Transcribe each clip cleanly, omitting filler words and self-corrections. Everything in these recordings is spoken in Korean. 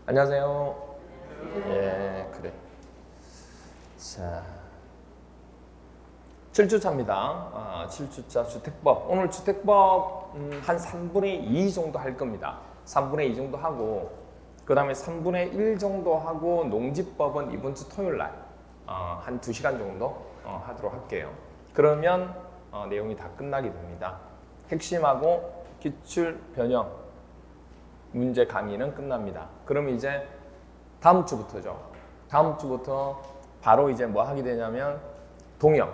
안녕하세요. 예, 그래. 자, 7주차입니다. 7주차 주택법. 오늘 주택법 한 3분의 2 정도 할 겁니다. 3분의 2 정도 하고, 그 다음에 3분의 1 정도 하고, 농지법은 이번 주 토요일 날, 한 2시간 정도 하도록 할게요. 그러면 내용이 다 끝나게 됩니다. 핵심하고 기출 변형 문제 강의는 끝납니다. 그럼 이제 다음 주부터죠. 다음 주부터 바로 이제 뭐 하게 되냐면 동형.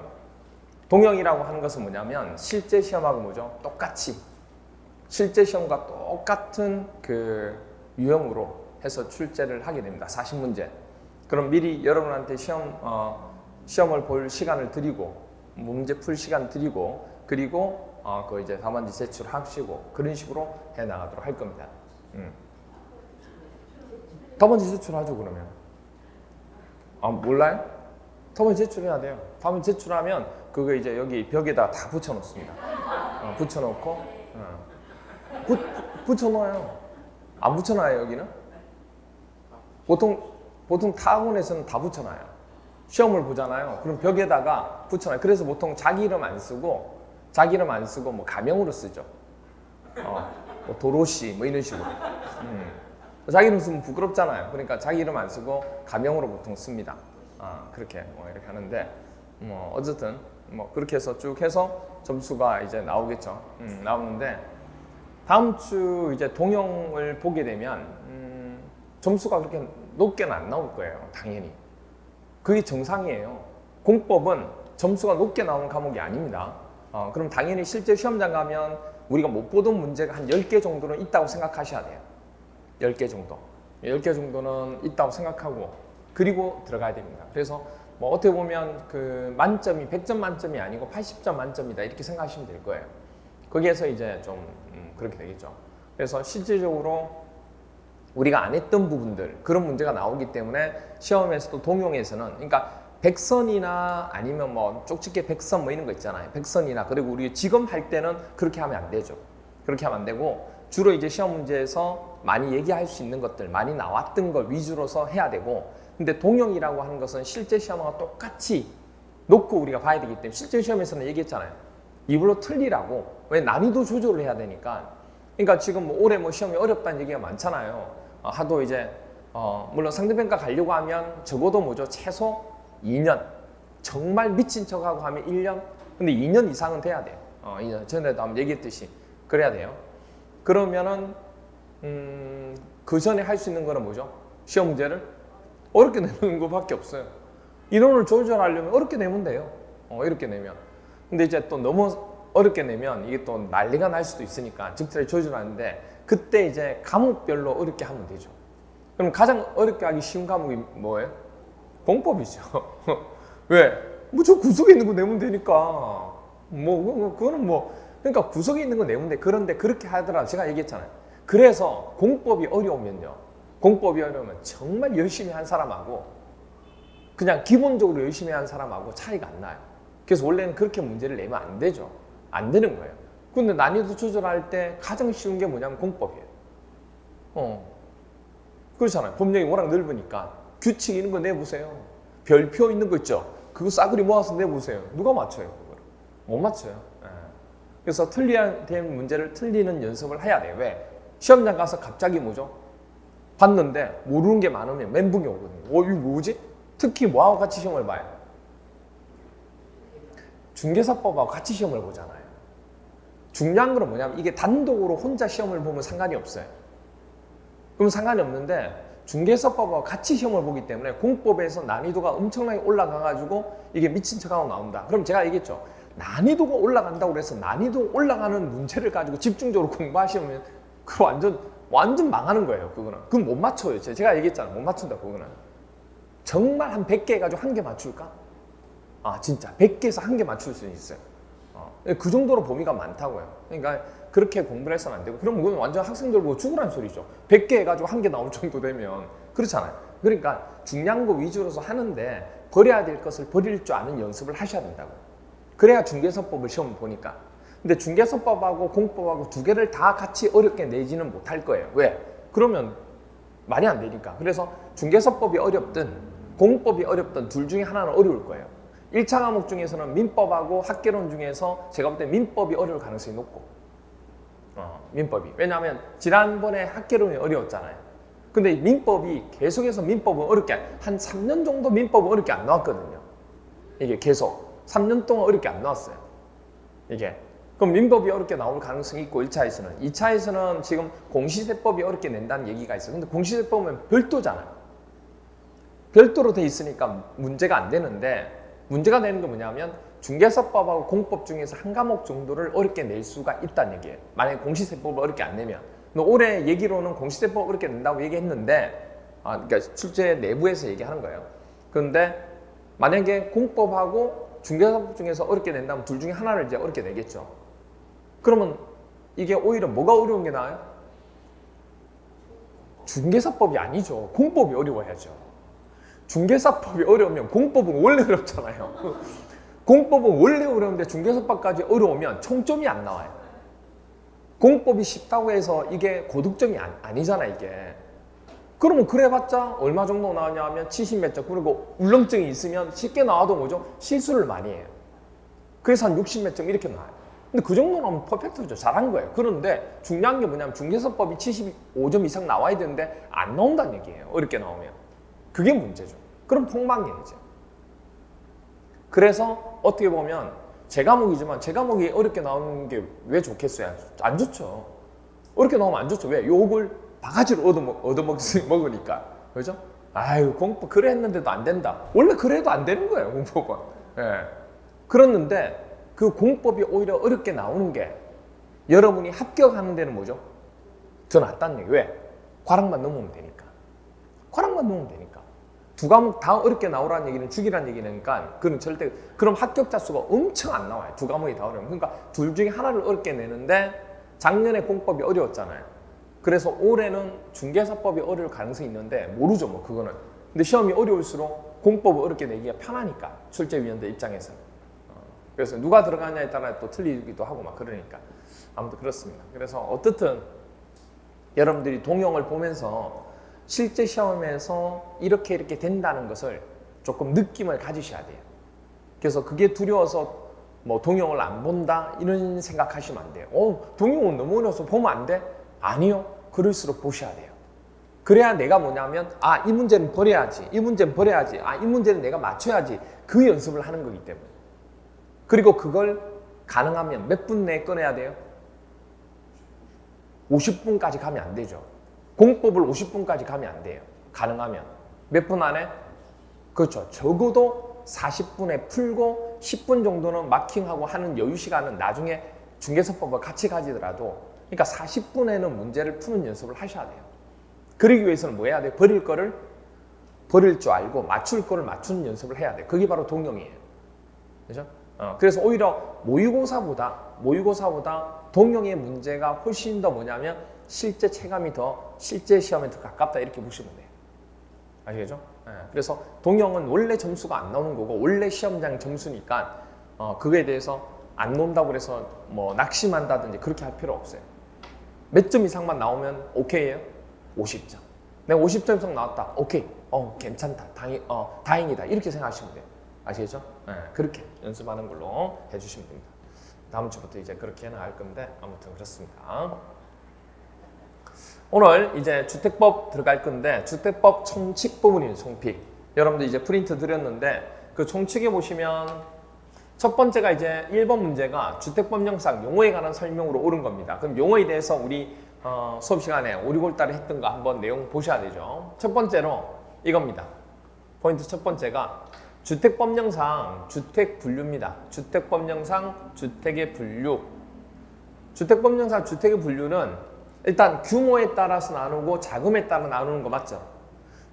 동형이라고 하는 것은 뭐냐면 실제 시험하고 뭐죠? 똑같이 실제 시험과 똑같은 그 유형으로 해서 출제를 하게 됩니다. 40문제. 그럼 미리 여러분한테 시험을 볼 시간을 드리고 문제 풀 시간 드리고 그리고 그 이제 답안지 제출하시고 그런 식으로 해 나가도록 할 겁니다. 답안지 제출하죠 그러면. 몰라요? 답안지 제출해야 돼요. 답안지 제출하면 그거 이제 여기 벽에다 다 붙여놓습니다. 붙여놓고 붙여놓아요. 안 붙여놔요 여기는? 보통 타학원에서는 다 붙여놔요. 시험을 보잖아요. 그럼 벽에다가 붙여놔요. 그래서 보통 자기 이름 안 쓰고 뭐 가명으로 쓰죠. 뭐 도로시 뭐 이런 식으로. 자기 이름 쓰면 부끄럽잖아요. 그러니까 자기 이름 안 쓰고 가명으로 보통 씁니다. 그렇게 이렇게 하는데 어쨌든 그렇게 해서 쭉 해서 점수가 이제 나오겠죠. 나오는데 다음 주 이제 동형을 보게 되면 점수가 그렇게 높게는 안 나올 거예요. 당연히. 그게 정상이에요. 공법은 점수가 높게 나오는 과목이 아닙니다. 그럼 당연히 실제 시험장 가면 우리가 못 보던 문제가 한 10개 정도는 있다고 생각하셔야 돼요. 10개 정도. 10개 정도는 있다고 생각하고 그리고 들어가야 됩니다. 그래서 뭐 어떻게 보면 그 만점이 100점 만점이 아니고 80점 만점이다 이렇게 생각하시면 될 거예요. 거기에서 이제 좀 그렇게 되겠죠. 그래서 실질적으로 우리가 안 했던 부분들 그런 문제가 나오기 때문에 시험에서도 동용에서는 그러니까 백선이나 아니면 뭐 쪽집게 백선 뭐 이런 거 있잖아요. 백선이나 그리고 우리 지금 할 때는 그렇게 하면 안 되죠. 그렇게 하면 안 되고 주로 이제 시험 문제에서 많이 얘기할 수 있는 것들 많이 나왔던 걸 위주로서 해야 되고 근데 동형이라고 하는 것은 실제 시험과 똑같이 놓고 우리가 봐야 되기 때문에 실제 시험에서는 얘기했잖아요. 이불로 틀리라고. 왜 난이도 조절을 해야 되니까. 그러니까 지금 뭐 올해 뭐 시험이 어렵다는 얘기가 많잖아요. 하도 이제 물론 상대평가 가려고 하면 적어도 뭐죠? 최소 2년. 정말 미친 척하고 하면 1년. 근데 2년 이상은 돼야 돼요. 2년. 전에도 한번 얘기했듯이 그래야 돼요. 그러면은 그 전에 할 수 있는 거는 뭐죠? 시험 문제를 어렵게 내는 것밖에 없어요. 인원을 조절하려면 어렵게 내면 돼요. 이렇게 내면. 근데 이제 또 너무 어렵게 내면 이게 또 난리가 날 수도 있으니까 적절히 조절하는데 그때 이제 과목별로 어렵게 하면 되죠. 그럼 가장 어렵게 하기 쉬운 과목이 뭐예요? 공법이죠. 왜? 뭐 저 구석에 있는 거 내면 되니까. 그거는 그러니까 구석에 있는 거 내면 돼. 그런데 그렇게 하더라도 제가 얘기했잖아요. 그래서 공법이 어려우면 정말 열심히 한 사람하고 그냥 기본적으로 열심히 한 사람하고 차이가 안 나요. 그래서 원래는 그렇게 문제를 내면 안 되죠. 안 되는 거예요. 근데 난이도 조절할 때 가장 쉬운 게 뭐냐면 공법이에요. 그렇잖아요. 법령이 워낙 넓으니까 규칙 있는 거 내보세요. 별표 있는 거 있죠. 그거 싸그리 모아서 내보세요. 누가 맞춰요? 그걸? 못 맞춰요. 그래서 틀린 문제를 틀리는 연습을 해야 돼요. 왜? 시험장 가서 갑자기 뭐죠? 봤는데 모르는 게 많으면 멘붕이 오거든요. 이거 뭐지? 특히 뭐하고 같이 시험을 봐요? 중개사법하고 같이 시험을 보잖아요. 중요한 건 뭐냐면 이게 단독으로 혼자 시험을 보면 상관이 없어요. 그럼 상관이 없는데 중개사법하고 같이 시험을 보기 때문에 공법에서 난이도가 엄청나게 올라가가지고 이게 미친 척하고 나온다. 그럼 제가 얘기했죠. 난이도가 올라간다고 해서 난이도 올라가는 문제를 가지고 집중적으로 공부하시면 그거 완전 망하는 거예요. 그거는. 그건 못 맞춰요. 제가 얘기했잖아요. 못 맞춘다. 그거는. 정말 한 100개 해가지고 한 개 맞출까? 진짜 100개에서 한 개 맞출 수 있어요. 그 정도로 범위가 많다고요. 그러니까 그렇게 공부를 해서는 안 되고 그럼 그건 완전 학생들 보고 죽으란 소리죠. 100개 해가지고 한 개 나올 정도 되면 그렇잖아요. 그러니까 중요한 거 위주로서 하는데 버려야 될 것을 버릴 줄 아는 연습을 하셔야 된다고. 그래야 중개사법을 시험 보니까. 근데 중개사법하고 공법하고 두 개를 다 같이 어렵게 내지는 못할 거예요. 왜? 그러면 말이 안 되니까. 그래서 중개사법이 어렵든 공법이 어렵든 둘 중에 하나는 어려울 거예요. 1차 과목 중에서는 민법하고 학개론 중에서 제가 볼 때 민법이 어려울 가능성이 높고 민법이. 왜냐하면 지난번에 학개론이 어려웠잖아요. 근데 민법이 계속해서 민법은 어렵게 한 3년 정도 민법은 어렵게 안 나왔거든요. 이게 계속 3년 동안 어렵게 안 나왔어요. 이게. 그럼 민법이 어렵게 나올 가능성이 있고 1차에서는. 2차에서는 지금 공시세법이 어렵게 낸다는 얘기가 있어요. 근데 공시세법은 별도잖아요. 별도로 돼 있으니까 문제가 안 되는데 문제가 되는 게 뭐냐면 중개사법하고 공법 중에서 한 과목 정도를 어렵게 낼 수가 있다는 얘기예요. 만약에 공시세법을 어렵게 안 내면. 올해 얘기로는 공시세법 어렵게 낸다고 얘기했는데 그러니까 출제 내부에서 얘기하는 거예요. 그런데 만약에 공법하고 중개사법 중에서 어렵게 낸다면 둘 중에 하나를 이제 어렵게 내겠죠. 그러면 이게 오히려 뭐가 어려운 게 나아요? 중개사법이 아니죠. 공법이 어려워야죠. 중개사법이 어려우면 공법은 원래 어렵잖아요. 공법은 원래 어려운데 중개사법까지 어려우면 총점이 안 나와요. 공법이 쉽다고 해서 이게 고득점이 아니잖아 이게. 그러면 그래봤자 얼마 정도 나오냐 하면 70 몇 점. 그리고 울렁증이 있으면 쉽게 나와도 뭐죠? 실수를 많이 해요. 그래서 한 60 몇 점 이렇게 나와요. 근데 그 정도 나오면 퍼펙트죠. 잘한 거예요. 그런데 중요한 게 뭐냐면 중개사법이 75점 이상 나와야 되는데 안 나온다는 얘기예요. 어렵게 나오면. 그게 문제죠. 그럼 폭망이에요 이제. 그래서 어떻게 보면 제 과목이지만 제 과목이 어렵게 나오는 게 왜 좋겠어요? 안 좋죠. 어렵게 나오면 안 좋죠. 왜? 욕을 바가지로 얻어먹으니까. 그죠? 아유 공부 그래 했는데도 안 된다. 원래 그래도 안 되는 거예요 공법은. 예. 그랬는데 그 공법이 오히려 어렵게 나오는 게 여러분이 합격하는 데는 뭐죠? 더 낫다는 얘기. 왜? 과락만 넘으면 되니까. 과락만 넘으면 되니까. 두 과목 다 어렵게 나오라는 얘기는 죽이라는 얘기니까 그건 절대 그럼 합격자 수가 엄청 안 나와요. 두 과목이 다 어려우면. 그러니까 둘 중에 하나를 어렵게 내는데 작년에 공법이 어려웠잖아요. 그래서 올해는 중개사법이 어려울 가능성이 있는데 모르죠 뭐 그거는. 근데 시험이 어려울수록 공법을 어렵게 내기가 편하니까 출제위원들 입장에서는. 그래서 누가 들어가냐에 따라 또 틀리기도 하고 막 그러니까 아무튼 그렇습니다. 그래서 어떻든 여러분들이 동영을 보면서 실제 시험에서 이렇게 된다는 것을 조금 느낌을 가지셔야 돼요. 그래서 그게 두려워서 뭐 동영을 안 본다 이런 생각하시면 안 돼요. 동영은 너무 어려워서 보면 안 돼? 아니요. 그럴수록 보셔야 돼요. 그래야 내가 뭐냐면 이 문제는 버려야지. 이 문제는 버려야지. 이 문제는 내가 맞춰야지. 그 연습을 하는 거기 때문에. 그리고 그걸 가능하면 몇 분 내에 꺼내야 돼요? 50분까지 가면 안 되죠. 공법을 50분까지 가면 안 돼요. 가능하면. 몇 분 안에? 그렇죠. 적어도 40분에 풀고 10분 정도는 마킹하고 하는 여유 시간은 나중에 중개사법과 같이 가지더라도 그러니까 40분에는 문제를 푸는 연습을 하셔야 돼요. 그러기 위해서는 뭐 해야 돼요? 버릴 거를 버릴 줄 알고 맞출 거를 맞추는 연습을 해야 돼요. 그게 바로 동영이에요. 그죠? 그래서 오히려 모의고사보다 동영의 문제가 훨씬 더 뭐냐면 실제 체감이 더 실제 시험에 더 가깝다 이렇게 보시면 돼요. 아시겠죠? 그래서 동영은 원래 점수가 안 나오는 거고 원래 시험장 점수니까 그거에 대해서 안 논다고 해서 뭐 낙심한다든지 그렇게 할 필요 없어요. 몇 점 이상만 나오면 오케이예요? 50점. 내가 50점 이상 나왔다. 오케이. 괜찮다. 다행이다. 이렇게 생각하시면 돼요. 아시겠죠? 그렇게 연습하는 걸로 해주시면 됩니다. 다음 주부터 이제 그렇게 나갈 건데 아무튼 그렇습니다. 오늘 이제 주택법 들어갈 건데 주택법 총칙 부분이에요. 총칙. 여러분들 이제 프린트 드렸는데 그 총칙에 보시면 첫 번째가 이제 1번 문제가 주택법령상 용어에 관한 설명으로 옳은 겁니다. 그럼 용어에 대해서 우리 수업 시간에 5, 6월달에 했던 거 한번 내용 보셔야 되죠. 첫 번째로 이겁니다. 포인트 첫 번째가 주택법령상 주택 분류입니다. 주택법령상 주택의 분류. 주택법령상 주택의 분류는 일단 규모에 따라서 나누고 자금에 따라 나누는 거 맞죠?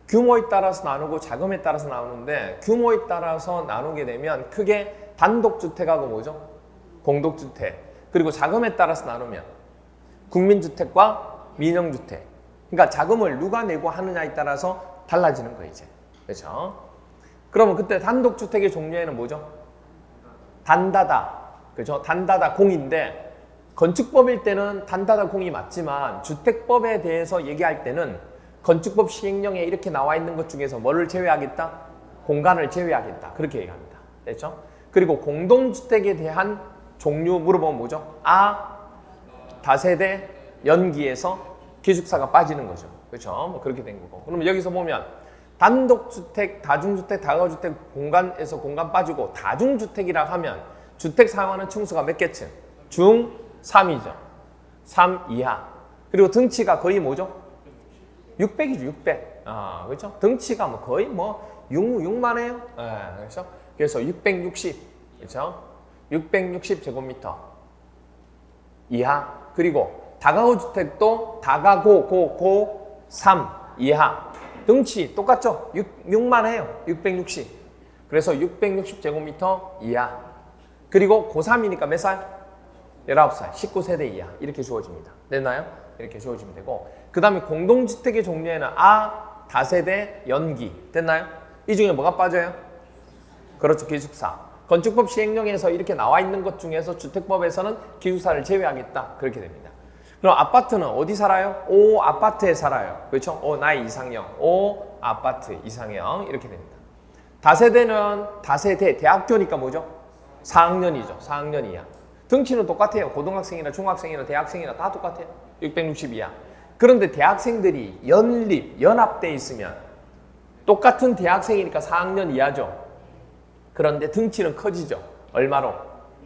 규모에 따라서 나누고 자금에 따라서 나누는데 규모에 따라서 나누게 되면 크게 단독주택하고 뭐죠? 공동주택. 그리고 자금에 따라서 나누면 국민주택과 민영주택. 그러니까 자금을 누가 내고 하느냐에 따라서 달라지는 거예요 이제. 그렇죠? 그러면 그때 단독주택의 종류에는 뭐죠? 단다다. 그죠? 단다다 공인데 건축법일 때는 단다다 공이 맞지만 주택법에 대해서 얘기할 때는 건축법 시행령에 이렇게 나와 있는 것 중에서 뭐를 제외하겠다? 공간을 제외하겠다. 그렇게 얘기합니다. 됐죠? 그리고 공동주택에 대한 종류 물어보면 뭐죠? 다세대, 연기에서 기숙사가 빠지는 거죠. 그렇죠? 뭐 그렇게 된 거고. 그러면 여기서 보면 단독주택, 다중주택, 다가구주택 공간에서 공간 빠지고 다중주택이라 하면 주택 사용하는 층수가 몇 개층? 중 3이죠. 3 이하. 그리고 등치가 거의 뭐죠? 600이죠, 600. 그렇죠? 등치가 뭐 거의 6만해요. 그렇죠? 그래서 660, 그렇죠? 660 제곱미터 이하. 그리고 다가구 주택도 다가고 3 이하. 등치 똑같죠? 6만해요. 660. 그래서 660 제곱미터 이하. 그리고 고3이니까 몇 살? 19살, 19세대 이하. 이렇게 주어집니다. 됐나요? 이렇게 주어지면 되고, 그 다음에 공동주택의 종류에는 다세대, 연기. 됐나요? 이 중에 뭐가 빠져요? 그렇죠. 기숙사. 건축법 시행령에서 이렇게 나와 있는 것 중에서 주택법에서는 기숙사를 제외하겠다. 그렇게 됩니다. 그럼 아파트는 어디 살아요? 아파트에 살아요. 그렇죠? 나이 이상형. 아파트 이상형. 이렇게 됩니다. 다세대, 대학교니까 뭐죠? 4학년이죠. 4학년 이하. 등치는 똑같아요. 고등학생이나 중학생이나 대학생이나 다 똑같아요. 660 이하. 그런데 대학생들이 연합돼 있으면 똑같은 대학생이니까 4학년 이하죠. 그런데 등치는 커지죠. 얼마로?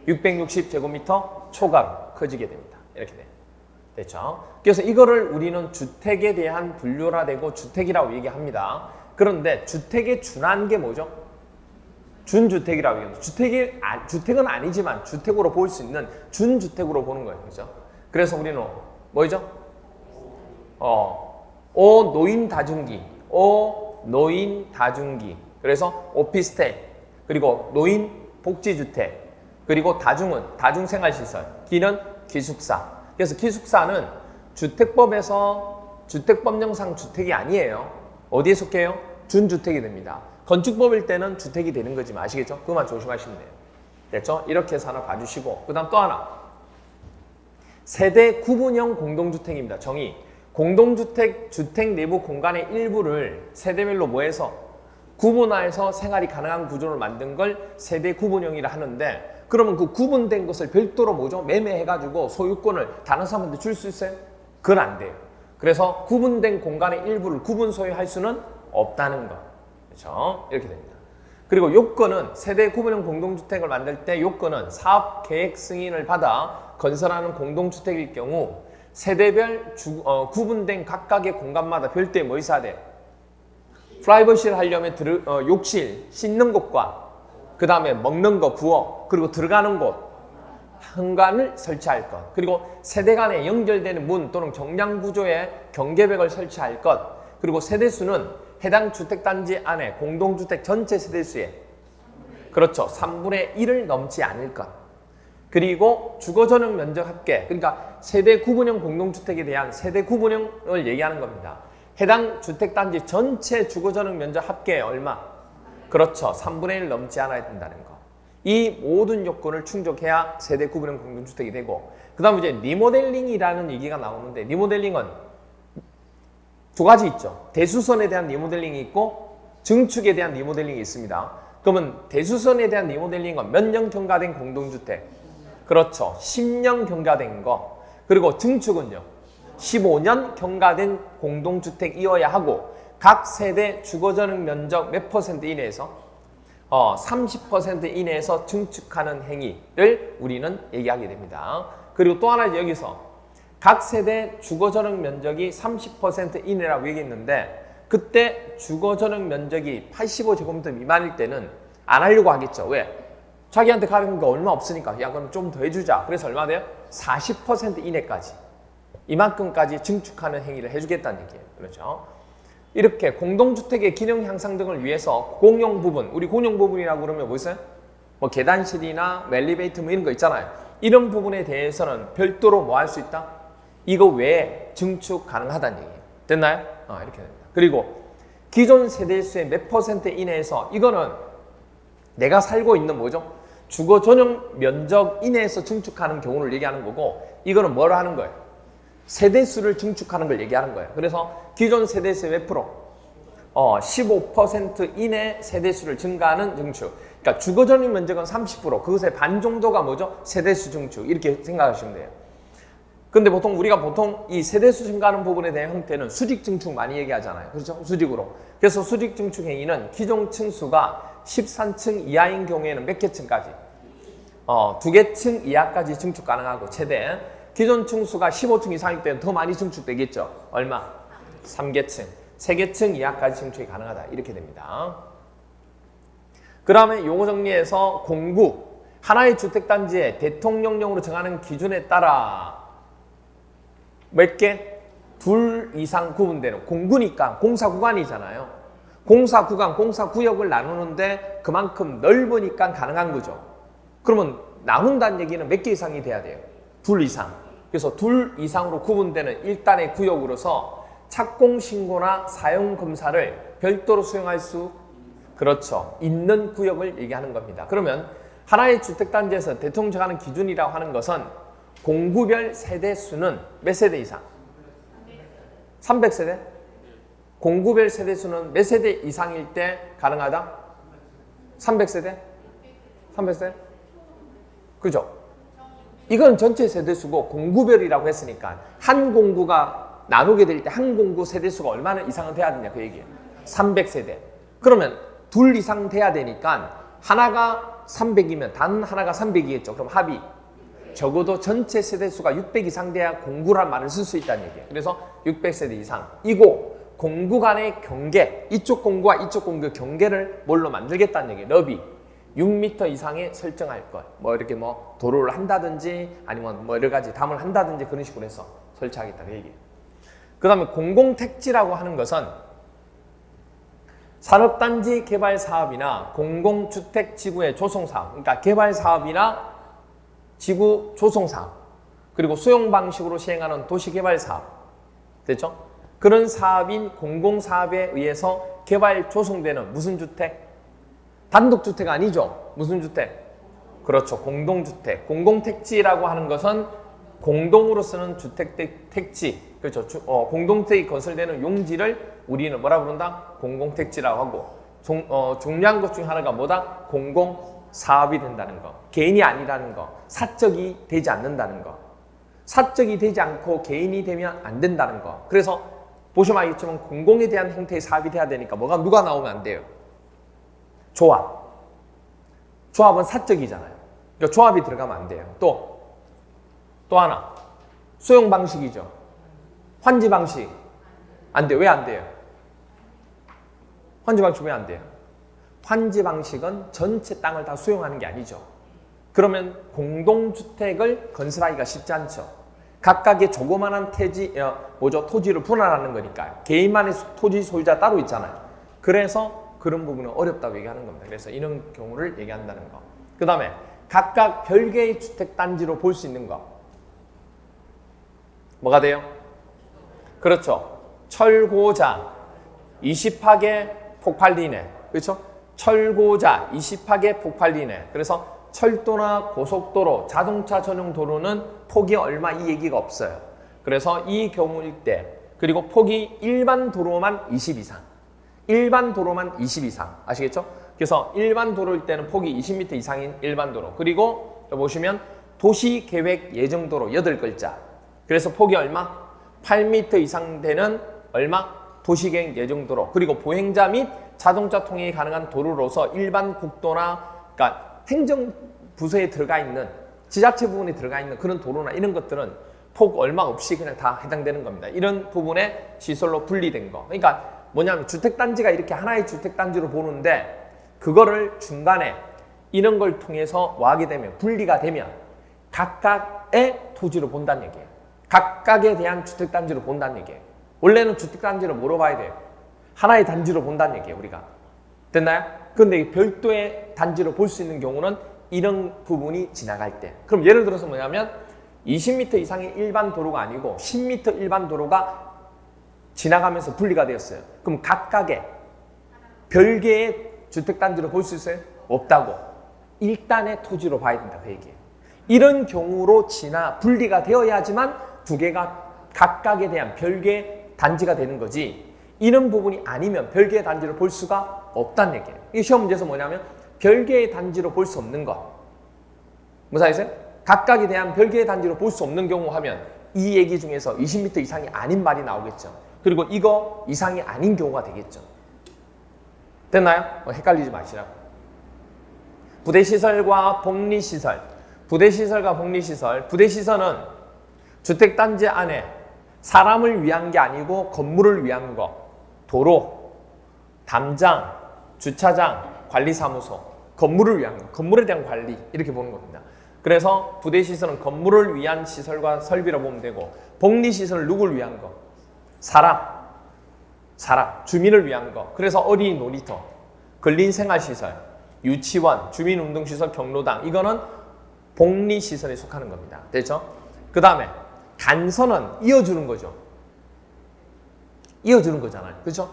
660 제곱미터 초과로 커지게 됩니다. 이렇게 돼요. 됐죠? 그래서 이거를 우리는 주택에 대한 분류화되고 주택이라고 얘기합니다. 그런데 주택에 준한 게 뭐죠? 준주택이라고 얘기합니다. 주택은 아니지만 주택으로 볼 수 있는 준주택으로 보는 거예요. 그죠? 그래서 우리는 뭐죠? 노인 다중기. 노인 다중기. 그래서 오피스텔. 그리고 노인 복지주택. 그리고 다중생활시설. 기는 기숙사. 그래서 기숙사는 주택법에서 주택법령상 주택이 아니에요. 어디에 속해요? 준주택이 됩니다. 건축법일 때는 주택이 되는 거지만 아시겠죠? 그것만 조심하시면 돼요. 됐죠? 이렇게 해서 하나 봐주시고, 그 다음 또 하나. 세대 구분형 공동주택입니다. 정의. 공동주택, 주택 내부 공간의 일부를 세대별로 뭐해서 구분화해서 생활이 가능한 구조를 만든 걸 세대 구분형이라 하는데, 그러면 그 구분된 것을 별도로 뭐죠? 매매해가지고 소유권을 다른 사람한테 줄 수 있어요? 그건 안 돼요. 그래서 구분된 공간의 일부를 구분 소유할 수는 없다는 거. 그렇죠? 이렇게 됩니다. 그리고 요건은 세대 구분형 공동주택을 만들 때 요건은 사업 계획 승인을 받아 건설하는 공동주택일 경우 세대별 구분된 각각의 공간마다 별도의 뭐 있어야 돼요? 프라이버시를 하려면 욕실, 씻는 곳과 그 다음에 먹는 거, 부엌, 그리고 들어가는 곳, 현관을 설치할 것, 그리고 세대 간에 연결되는 문 또는 경량 구조의 경계벽을 설치할 것, 그리고 세대수는 해당 주택단지 안에 공동주택 전체 세대수의 그렇죠. 3분의 1을 넘지 않을 것. 그리고 주거전용 면적 합계, 그러니까 세대 구분형 공동주택에 대한 세대 구분형을 얘기하는 겁니다. 해당 주택단지 전체 주거전용 면적 합계의 얼마? 그렇죠. 3분의 1 넘지 않아야 된다는 거. 이 모든 요건을 충족해야 세대 구분형 공동주택이 되고, 그 다음에 이제 리모델링이라는 얘기가 나오는데, 리모델링은 두 가지 있죠. 대수선에 대한 리모델링이 있고 증축에 대한 리모델링이 있습니다. 그러면 대수선에 대한 리모델링은 몇 년 경과된 공동주택? 그렇죠. 10년 경과된 거. 그리고 증축은요. 15년 경과된 공동주택이어야 하고 각 세대 주거전용 면적 몇 퍼센트 이내에서 30% 이내에서 증축하는 행위를 우리는 얘기하게 됩니다. 그리고 또 하나 여기서 각 세대 주거전용 면적이 30% 이내라고 얘기했는데 그때 주거전용 면적이 85제곱미터 미만일 때는 안 하려고 하겠죠. 왜? 자기한테 가는 거 얼마 없으니까 야 그럼 좀 더 해주자. 그래서 얼마 돼요? 40% 이내까지 이만큼까지 증축하는 행위를 해주겠다는 얘기예요. 그렇죠? 이렇게 공동주택의 기능 향상 등을 위해서 공용 부분, 우리 공용 부분이라고 그러면 뭐 있어요? 뭐 계단실이나 엘리베이터 뭐 이런 거 있잖아요. 이런 부분에 대해서는 별도로 뭐 할 수 있다? 이거 외에 증축 가능하다는 얘기예요. 됐나요? 이렇게 됩니다. 그리고 기존 세대수의 몇 퍼센트 이내에서 이거는 내가 살고 있는 뭐죠? 주거 전용 면적 이내에서 증축하는 경우를 얘기하는 거고 이거는 뭘 하는 거예요? 세대수를 증축하는 걸 얘기하는 거예요. 그래서 기존 세대수의 몇 프로? 15% 이내 세대수를 증가하는 증축. 그러니까 주거전입 면적은 30%, 그것의 반 정도가 뭐죠? 세대수 증축. 이렇게 생각하시면 돼요. 근데 우리가 보통 이 세대수 증가하는 부분에 대한 형태는 수직 증축 많이 얘기하잖아요. 그렇죠? 수직으로. 그래서 수직 증축 행위는 기존 층수가 13층 이하인 경우에는 몇 개 층까지? 2개 층 이하까지 증축 가능하고 최대. 기존 층수가 15층 이상일 때는 더 많이 증축되겠죠. 얼마? 3개 층. 3개 층 이하까지 증축이 가능하다. 이렇게 됩니다. 그 다음에 용어 정리해서 공구. 하나의 주택단지의 대통령령으로 정하는 기준에 따라 몇 개? 둘 이상 구분되는 공구니까 공사구간이잖아요. 공사구간, 공사구역을 나누는데 그만큼 넓으니까 가능한 거죠. 그러면 나눈다는 얘기는 몇 개 이상이 돼야 돼요? 둘 이상. 그래서 둘 이상으로 구분되는 일단의 구역으로서 착공신고나 사용검사를 별도로 수용할 수 그렇죠. 있는 구역을 얘기하는 겁니다. 그러면 하나의 주택단지에서 대통령 정하는 기준이라고 하는 것은 공구별 세대수는 몇 세대 이상? 300세대? 공구별 세대수는 몇 세대 이상일 때 가능하다? 300세대? 300세대? 그죠? 이건 전체 세대수고 공구별이라고 했으니까 한 공구가 나누게 될 때 한 공구 세대수가 얼마나 이상은 돼야 되냐 그 얘기예요. 300세대. 그러면 둘 이상 돼야 되니까 하나가 300이면 단 하나가 300이겠죠. 그럼 합이 적어도 전체 세대수가 600 이상 돼야 공구란 말을 쓸 수 있다는 얘기예요. 그래서 600세대 이상. 이고 공구 간의 경계, 이쪽 공구와 이쪽 공구의 경계를 뭘로 만들겠다는 얘기예요. 너비. 6m 이상에 설정할 것. 뭐 이렇게 뭐 도로를 한다든지 아니면 뭐 여러 가지 담을 한다든지 그런 식으로 해서 설치하겠다 그 얘기예요. 그 다음에 공공택지라고 하는 것은 산업단지 개발 사업이나 공공주택 지구의 조성 사업, 그러니까 개발 사업이나 지구 조성 사업, 그리고 수용 방식으로 시행하는 도시개발 사업, 됐죠? 그런 사업인 공공사업에 의해서 개발 조성되는 무슨 주택? 단독주택 아니죠? 무슨 주택? 그렇죠. 공동주택. 공공택지라고 하는 것은 공동으로 쓰는 주택 택지, 그렇죠. 공동택이 건설되는 용지를 우리는 뭐라 부른다? 공공택지라고 하고 중요한 것 중에 하나가 뭐다? 공공사업이 된다는 거. 개인이 아니라는 거. 사적이 되지 않는다는 거. 사적이 되지 않고 개인이 되면 안 된다는 거. 그래서 보시면 알겠지만 공공에 대한 형태의 사업이 돼야 되니까 누가 나오면 안 돼요? 조합. 조합은 사적이잖아요. 그러니까 조합이 들어가면 안 돼요. 또 하나. 수용 방식이죠. 환지 방식. 안 돼요. 왜 안 돼요? 환지 방식 왜 안 돼요? 환지 방식은 전체 땅을 다 수용하는 게 아니죠. 그러면 공동주택을 건설하기가 쉽지 않죠. 각각의 조그만한 토지를 분할하는 거니까. 개인만의 토지 소유자 따로 있잖아요. 그래서 그런 부분은 어렵다고 얘기하는 겁니다. 그래서 이런 경우를 얘기한다는 거. 그 다음에 각각 별개의 주택단지로 볼 수 있는 거. 뭐가 돼요? 그렇죠. 철고자 20하게 폭발리네. 그렇죠? 철고자 20하게 폭발리네. 그래서 철도나 고속도로, 자동차 전용 도로는 폭이 얼마 이 얘기가 없어요. 그래서 이 경우일 때 그리고 폭이 일반 도로만 20 이상. 일반 도로만 20 이상. 아시겠죠? 그래서 일반 도로일 때는 폭이 20m 이상인 일반 도로. 그리고 보시면 도시계획 예정도로 8글자. 그래서 폭이 얼마? 8m 이상 되는 얼마? 도시계획 예정도로. 그리고 보행자 및 자동차 통행이 가능한 도로로서 일반 국도나 그러니까 행정부서에 들어가 있는 지자체 부분에 들어가 있는 그런 도로나 이런 것들은 폭 얼마 없이 그냥 다 해당되는 겁니다. 이런 부분에 시설로 분리된 거. 그러니까 뭐냐면 주택단지가 이렇게 하나의 주택단지로 보는데 그거를 중간에 이런 걸 통해서 뭐하게 되면 분리가 되면 각각의 토지로 본다는 얘기예요. 각각에 대한 주택단지로 본다는 얘기예요. 원래는 주택단지를 뭐로 봐야 돼요? 하나의 단지로 본다는 얘기예요. 우리가. 됐나요? 그런데 별도의 단지로 볼 수 있는 경우는 이런 부분이 지나갈 때. 그럼 예를 들어서 뭐냐면 20m 이상의 일반 도로가 아니고 10m 일반 도로가 지나가면서 분리가 되었어요. 그럼 각각의 별개의 주택단지로 볼 수 있어요? 없다고. 일단의 토지로 봐야 된다. 그 얘기예요. 이런 경우로 분리가 되어야지만 두 개가 각각에 대한 별개의 단지가 되는 거지 이런 부분이 아니면 별개의 단지를 볼 수가 없다는 얘기예요. 이 시험 문제에서 뭐냐면 별개의 단지로 볼 수 없는 것. 무슨 말이세요? 각각에 대한 별개의 단지로 볼 수 없는 경우 하면 이 얘기 중에서 20m 이상이 아닌 말이 나오겠죠. 그리고 이거 이상이 아닌 경우가 되겠죠. 됐나요? 헷갈리지 마시라고. 부대시설과 복리시설. 부대시설과 복리시설. 부대시설은 주택단지 안에 사람을 위한 게 아니고 건물을 위한 거. 도로, 담장, 주차장, 관리사무소. 건물을 위한 거. 건물에 대한 관리. 이렇게 보는 겁니다. 그래서 부대시설은 건물을 위한 시설과 설비로 보면 되고 복리시설은 누구를 위한 거? 사람, 주민을 위한 거. 그래서 어린이 놀이터, 근린생활시설, 유치원, 주민운동시설, 경로당 이거는 복리시설에 속하는 겁니다. 됐죠? 그 다음에 간선은 이어주는 거죠. 이어주는 거잖아요. 그렇죠?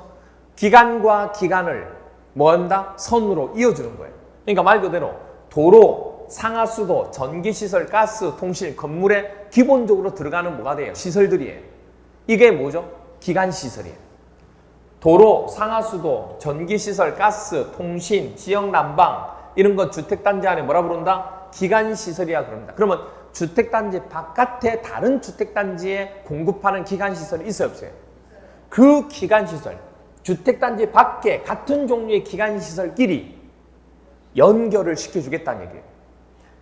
기간과 기간을 뭐 한다? 선으로 이어주는 거예요. 그러니까 말 그대로 도로, 상하수도, 전기시설, 가스, 통신, 건물에 기본적으로 들어가는 뭐가 돼요? 시설들이에요. 이게 뭐죠? 기간시설이에요. 도로, 상하수도, 전기시설, 가스, 통신, 지역난방 이런 거 주택단지 안에 뭐라 부른다? 기간시설이라 그럽니다. 그러면 주택단지 바깥에 다른 주택단지에 공급하는 기간시설이 있어요? 없어요? 그 기간시설, 주택단지 밖에 같은 종류의 기간시설끼리 연결을 시켜주겠다는 얘기예요.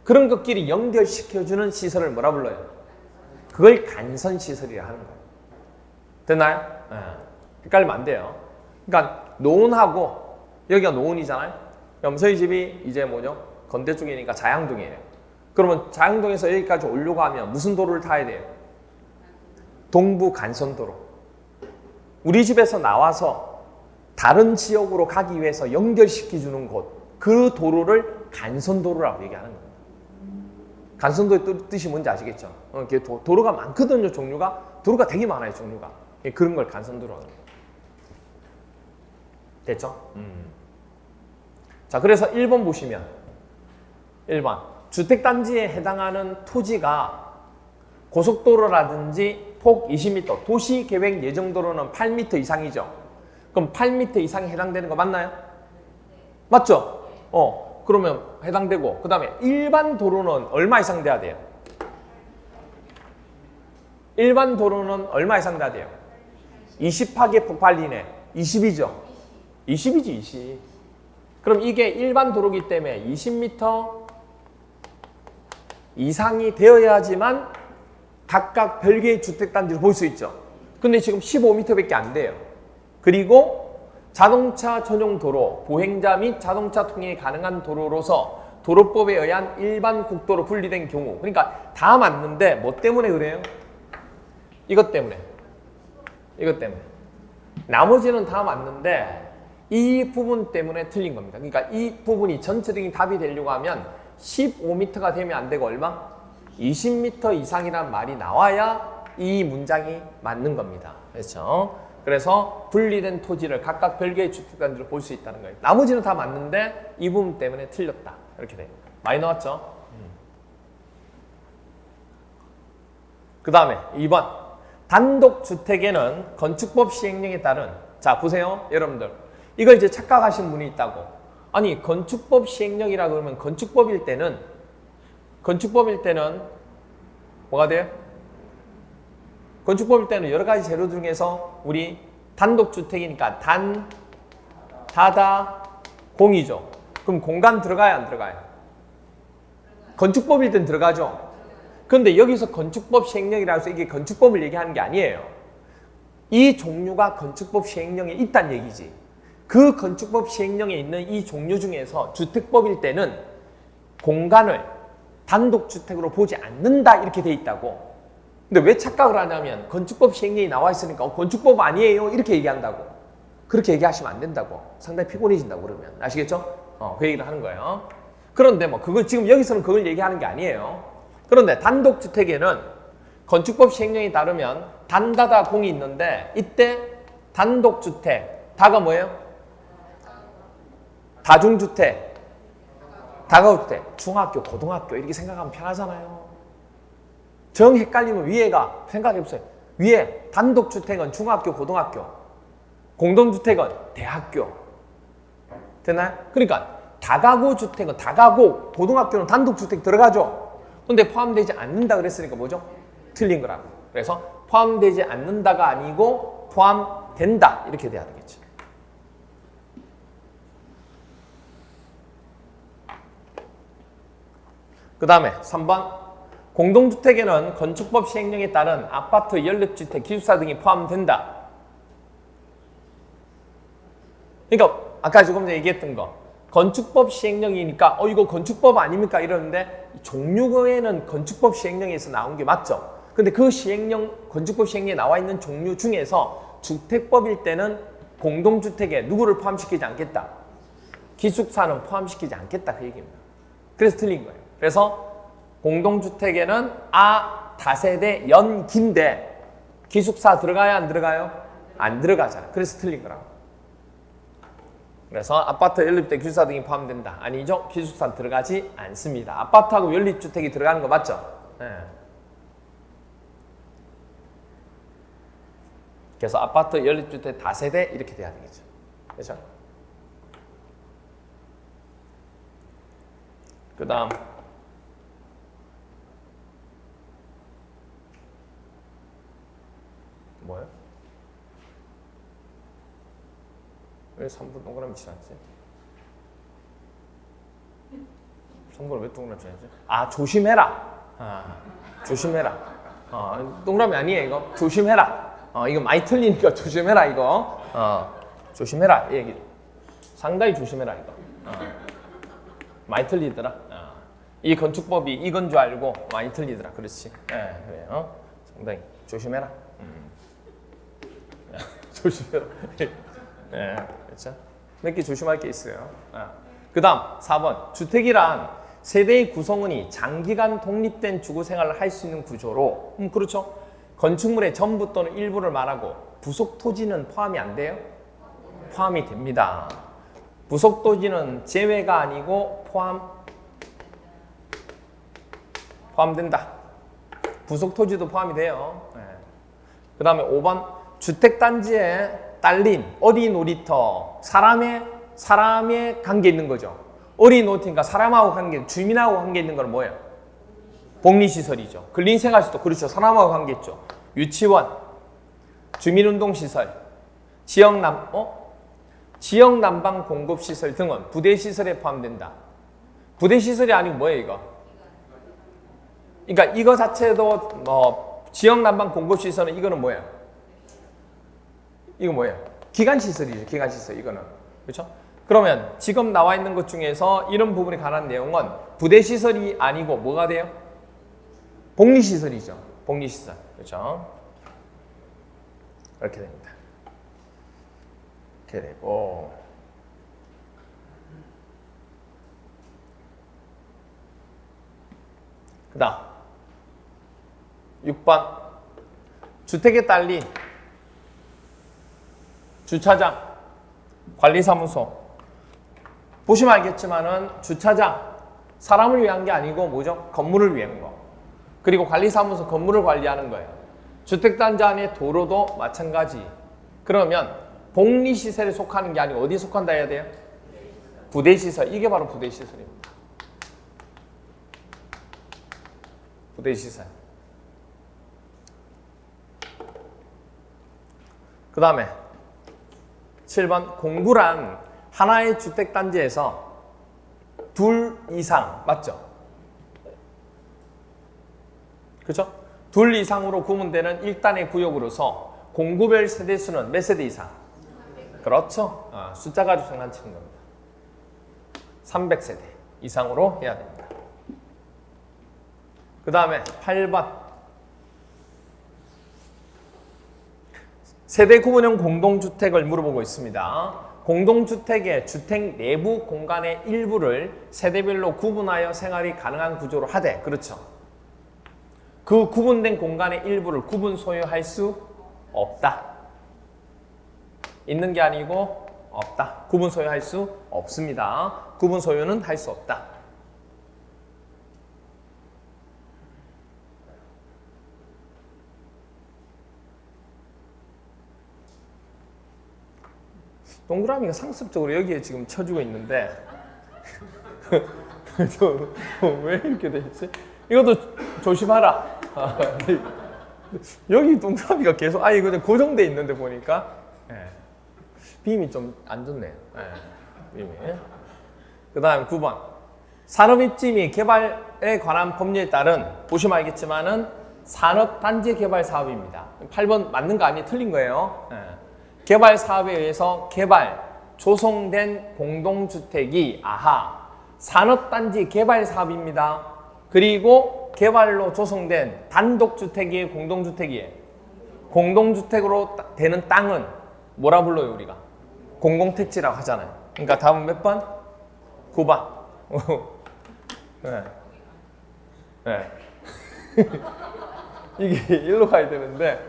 그런 것끼리 연결시켜주는 시설을 뭐라 불러요? 그걸 간선시설이라 하는 거예요. 됐나요? 네. 헷갈리면 안 돼요. 그러니까 노원하고 여기가 노원이잖아요. 그럼 저희 집이 이제 뭐죠? 건대 쪽이니까 자양동이에요. 그러면 자양동에서 여기까지 오려고 하면 무슨 도로를 타야 돼요? 동부 간선도로. 우리 집에서 나와서 다른 지역으로 가기 위해서 연결시켜주는 곳, 그 도로를 간선도로라고 얘기하는 겁니다. 간선도의 뜻이 뭔지 아시겠죠? 도로가 많거든요, 종류가. 도로가 되게 많아요, 종류가. 그런 걸 간선도로라고 합니다. 됐죠? 자, 그래서 1번 보시면 1번 주택단지에 해당하는 토지가 고속도로라든지 폭 20m, 도시계획 예정도로는 8m 이상이죠. 그럼 8m 이상에 해당되는 거 맞나요? 맞죠? 그러면 해당되고 그 다음에 일반 도로는 얼마 이상 돼야 돼요? 일반 도로는 얼마 이상 돼야 돼요? 20하계 폭발 이내. 20이죠? 20이지 20. 그럼 이게 일반 도로기 때문에 20m 이상이 되어야지만 각각 별개의 주택단지를 볼 수 있죠. 근데 지금 15m밖에 안 돼요. 그리고 자동차 전용 도로, 보행자 및 자동차 통행이 가능한 도로로서 도로법에 의한 일반 국도로 분리된 경우, 그러니까 다 맞는데 뭐 때문에 그래요? 이것 때문에. 나머지는 다 맞는데 이 부분 때문에 틀린 겁니다. 그러니까 이 부분이 전체적인 답이 되려고 하면 15m가 되면 안 되고 얼마? 20m 이상이란 말이 나와야 이 문장이 맞는 겁니다. 그렇죠? 그래서 분리된 토지를 각각 별개의 주택단지로 볼 수 있다는 거예요. 나머지는 다 맞는데 이 부분 때문에 틀렸다. 이렇게 돼요. 많이 나왔죠? 그 다음에 2번. 단독주택에는 건축법 시행령에 따른, 자 보세요 여러분들, 이걸 이제 착각하신 분이 있다고. 아니 건축법 시행령이라 그러면 건축법일 때는 뭐가 돼요? 건축법일 때는 여러 가지 재료 중에서 우리 단독주택이니까 단, 다다, 공이죠. 그럼 공간 들어가요 안 들어가요? 건축법일 땐 들어가죠. 그런데 여기서 건축법 시행령이라고 해서 이게 건축법을 얘기하는 게 아니에요. 이 종류가 건축법 시행령에 있다는 얘기지. 그 건축법 시행령에 있는 이 종류 중에서 주택법일 때는 공간을 단독주택으로 보지 않는다 이렇게 돼 있다고. 근데 왜 착각을 하냐면 건축법 시행령이 나와 있으니까 건축법 아니에요 이렇게 얘기한다고. 그렇게 얘기하시면 안 된다고. 상당히 피곤해진다고 그러면. 아시겠죠? 그 얘기를 하는 거예요. 그런데 뭐 그걸 지금 여기서는 그걸 얘기하는 게 아니에요. 그런데 단독주택에는 건축법 시행령에 따르면 단다다 공이 있는데 이때 단독주택, 다가 뭐예요? 다중주택, 다가구주택, 중학교, 고등학교 이렇게 생각하면 편하잖아요. 정 헷갈리면 위에가 생각해보세요. 위에 단독주택은 중학교, 고등학교, 공동주택은 대학교. 되나요? 그러니까 다가구 주택은 다가구, 고등학교는 단독주택 들어가죠. 근데 포함되지 않는다 그랬으니까 뭐죠? 틀린 거라고. 그래서 포함되지 않는다가 아니고 포함된다 이렇게 돼야 되겠죠. 그 다음에 3번 공동주택에는 건축법 시행령에 따른 아파트, 연립주택, 기숙사 등이 포함된다. 그러니까 아까 조금 전에 얘기했던 거 건축법 시행령이니까 이거 건축법 아닙니까? 이러는데 종류에는 건축법 시행령에서 나온 게 맞죠. 근데 그 시행령, 건축법 시행령에 나와 있는 종류 중에서 주택법일 때는 공동주택에 누구를 포함시키지 않겠다. 기숙사는 포함시키지 않겠다 그 얘기입니다. 그래서 틀린 거예요. 그래서 공동주택에는 다세대 연기인데 기숙사 들어가요? 안 들어가요? 안 들어가잖아요. 그래서 틀린 거라고. 그래서 아파트, 연립주택, 기숙사 등이 포함된다. 아니죠? 기숙사 들어가지 않습니다. 아파트하고 연립주택이 들어가는 거 맞죠? 네. 그래서 아파트, 연립주택, 다세대 이렇게 돼야 되겠죠. 그렇죠? 그 다음 뭐예요? 왜 3분 동그라미 치놨지? 3분을 왜 동그라미 치놨지? 조심해라. 조심해라. 동그라미 아니에요 이거. 조심해라. 이거 많이 틀리니까 조심해라 이거. 조심해라 이 얘기. 상당히 조심해라 이거. 많이 틀리더라. 이 건축법이 이건 줄 알고 많이 틀리더라. 그렇지. 그래요. 상당히 조심해라. 조심해라. 그렇죠? 몇 개 조심할 게 있어요. 그 다음 4번 주택이란 세대의 구성원이 장기간 독립된 주거 생활을 할 수 있는 구조로 그렇죠? 건축물의 전부 또는 일부를 말하고 부속 토지는 포함이 안 돼요? 포함이 됩니다. 부속 토지는 제외가 아니고 포함된다. 부속 토지도 포함이 돼요. 그 다음에 5번 주택단지에 딸린 어린 놀이터 사람의 관계 있는 거죠. 어린 놀이터니까 사람하고 관계, 주민하고 관계 있는 건 뭐예요? 복리시설이죠. 근린생활시설도 그렇죠. 사람하고 관계 있죠. 유치원, 주민운동시설, 지역난방 공급시설 등은 부대시설에 포함된다. 부대시설이 아니고 뭐예요 이거? 그러니까 이거 자체도 지역난방 공급시설은 이거는 뭐예요? 이거 뭐예요? 기관시설이죠. 기관시설 이거는. 그렇죠? 그러면 지금 나와 있는 것 중에서 이런 부분에 관한 내용은 부대시설이 아니고 뭐가 돼요? 복리시설이죠. 복리시설. 그렇죠? 이렇게 됩니다. 이렇게 되고 그 다음 6번 주택에 딸린 주차장, 관리사무소 보시면 알겠지만은 주차장 사람을 위한 게 아니고 뭐죠? 건물을 위한 거. 그리고 관리사무소 건물을 관리하는 거예요. 주택단지 안에 도로도 마찬가지. 그러면 복리시설에 속하는 게 아니고 어디에 속한다 해야 돼요? 부대시설. 이게 바로 부대시설입니다. 부대시설. 그 다음에 7번 공구란 하나의 주택단지에서 둘 이상 맞죠? 그렇죠? 둘 이상으로 구분되는 1단의 구역으로서 공구별 세대수는 몇 세대 이상? 그렇죠. 숫자 가지고 장난치는 겁니다. 300세대 이상으로 해야 됩니다. 그 다음에 8번 세대 구분형 공동주택을 물어보고 있습니다. 공동주택의 주택 내부 공간의 일부를 세대별로 구분하여 생활이 가능한 구조로 하되 그렇죠. 그 구분된 공간의 일부를 구분 소유할 수 없다. 있는 게 아니고 없다. 구분 소유할 수 없습니다. 구분 소유는 할 수 없다. 동그라미가 상습적으로 여기에 지금 쳐주고 있는데 왜 이렇게 돼 있지? 이것도 조심하라. 여기 동그라미가 계속 이거 고정돼 있는데 보니까 빔이 좀 안 좋네요. 빔이. 그다음 9번 산업 입지 및 개발에 관한 법률에 따른 보시면 알겠지만은 산업단지 개발 사업입니다. 8번 맞는 거 아니에요? 틀린 거예요. 개발 사업에 의해서 개발, 조성된 공동주택이 산업단지 개발 사업입니다. 그리고 개발로 조성된 단독주택이에요? 공동주택이에요? 공동주택으로 되는 땅은 뭐라 불러요 우리가? 공공택지라고 하잖아요. 그러니까 답은 몇 번? 9번. 네. 이게 일로 가야 되는데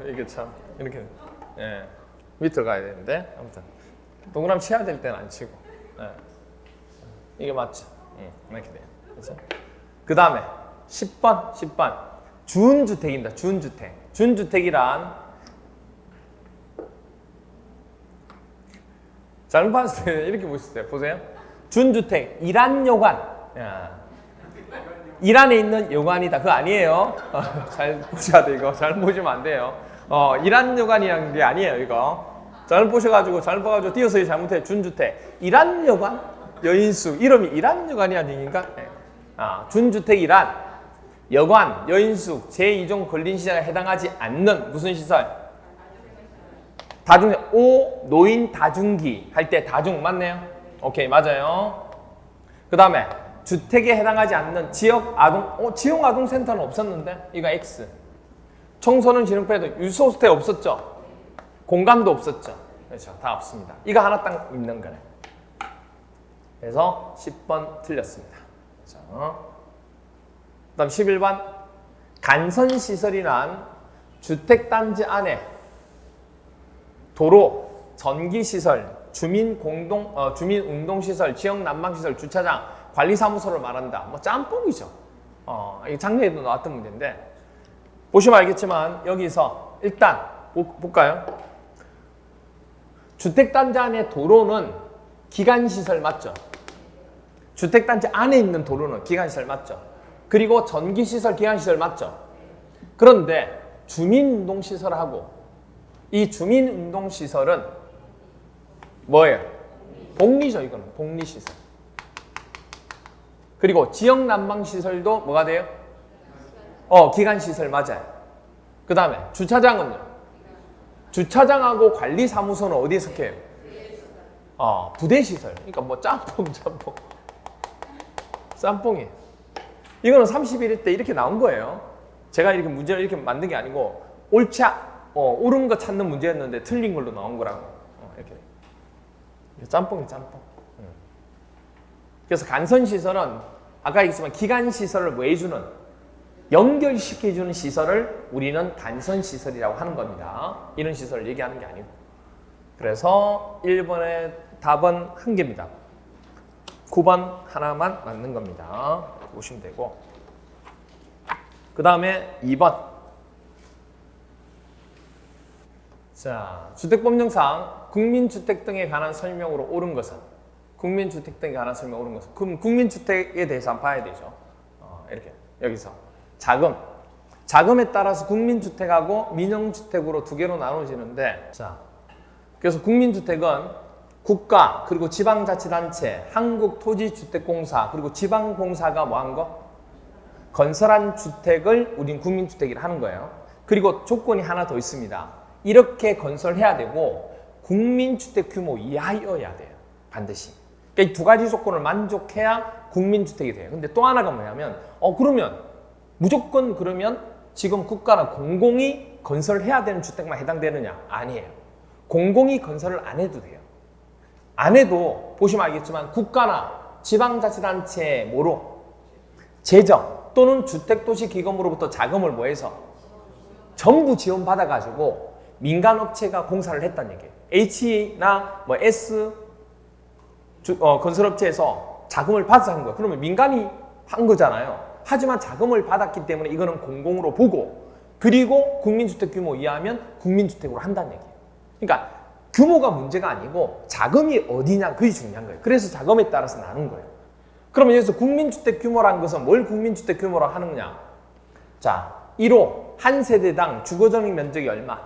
이게 참 이렇게 밑으로 가야 되는데 아무튼 동그라미 쳐야 될 때는 안 치고 이게 맞죠? 이렇게 돼요. 그렇죠? 그 다음에 10번 준주택입니다. 준주택이란 잘못 봤을 때 이렇게 보실 때 보세요. 준주택 일환요관 일환에 있는 요관이다. 그거 아니에요. 잘 보셔야 돼. 이거 잘못 보시면 안 돼요. 일환요관이라는 게 아니에요. 이거 잘못 보셔가지고 잘못 봐가지고 띄어서 잘못해. 준주택 일환요관 여인수 이름이 일환요관이라는 얘기인가? 준주택이란 여관, 여인숙, 제2종 근린시설에 해당하지 않는 무슨 시설? 노인 다중기 할 때 다중 맞네요? 오케이 맞아요. 그 다음에 주택에 해당하지 않는 지역아동센터는 없었는데 이거 X. 청소년 진흥패드 유소호스텔 없었죠? 공감도 없었죠? 그렇죠. 다 없습니다. 이거 하나 딱 있는 거네. 그래서 10번 틀렸습니다. 그 다음 11번 간선시설이란 주택단지 안에 도로, 전기시설, 주민운동시설, 지역난방시설, 주차장, 관리사무소를 말한다. 뭐 짬뽕이죠. 이 작년에도 나왔던 문제인데 보시면 알겠지만 여기서 일단 볼까요? 주택단지 안에 도로는 기간시설 맞죠? 주택단지 안에 있는 도로는 기간시설 맞죠? 그리고 전기시설, 기간시설 맞죠? 그런데 주민운동시설하고 이 주민운동시설은 뭐예요? 복리죠. 이거는 복리시설. 그리고 지역난방시설도 뭐가 돼요? 기간시설 맞아요. 그 다음에 주차장은요? 주차장하고 관리사무소는 어디에 속해요? 부대시설. 그러니까 뭐 짬뽕이에요. 이거는 31일 때 이렇게 나온 거예요. 제가 이렇게 문제를 이렇게 만든 게 아니고 옳은 거 찾는 문제였는데 틀린 걸로 나온 거라고. 이렇게. 짬뽕이 짬뽕. 그래서 간선시설은 아까 얘기했지만 기간시설을 뭐 해주는 연결시켜주는 시설을 우리는 간선시설이라고 하는 겁니다. 이런 시설을 얘기하는 게 아니고. 그래서 1번의 답은 한 개입니다. 9번 하나만 맞는 겁니다. 보시면 되고. 그 다음에 2번. 자, 주택법령상 국민주택 등에 관한 설명으로 옳은 것은? 국민주택 등에 관한 설명 옳은 것은? 그럼 국민주택에 대해서 한번 봐야 되죠. 이렇게 여기서 자금에 따라서 국민주택하고 민영주택으로 두 개로 나눠지는데, 자, 그래서 국민주택은 국가 그리고 지방자치단체, 한국토지주택공사 그리고 지방공사가 뭐 한 거? 건설한 주택을 우린 국민주택이라 하는 거예요. 그리고 조건이 하나 더 있습니다. 이렇게 건설해야 되고 국민주택 규모 이하여야 돼요. 반드시. 그러니까 이 두 가지 조건을 만족해야 국민주택이 돼요. 근데 또 하나가 뭐냐면 그러면 무조건 그러면 지금 국가나 공공이 건설해야 되는 주택만 해당되느냐? 아니에요. 공공이 건설을 안 해도 돼요. 안 해도 보시면 알겠지만 국가나 지방자치단체 뭐로? 재정 또는 주택도시기금으로부터 자금을 뭐해서? 정부 지원받아가지고 민간업체가 공사를 했다는 얘기예요. H나 뭐 S 건설업체에서 자금을 받아서 한 거예요. 그러면 민간이 한 거잖아요. 하지만 자금을 받았기 때문에 이거는 공공으로 보고 그리고 국민주택 규모 이하면 국민주택으로 한다는 얘기예요. 그러니까 규모가 문제가 아니고 자금이 어디냐 그게 중요한 거예요. 그래서 자금에 따라서 나눈 거예요. 그러면 여기서 국민주택 규모라는 것은 뭘 국민주택 규모로 하느냐? 자, 1호 한 세대당 주거전용 면적이 얼마?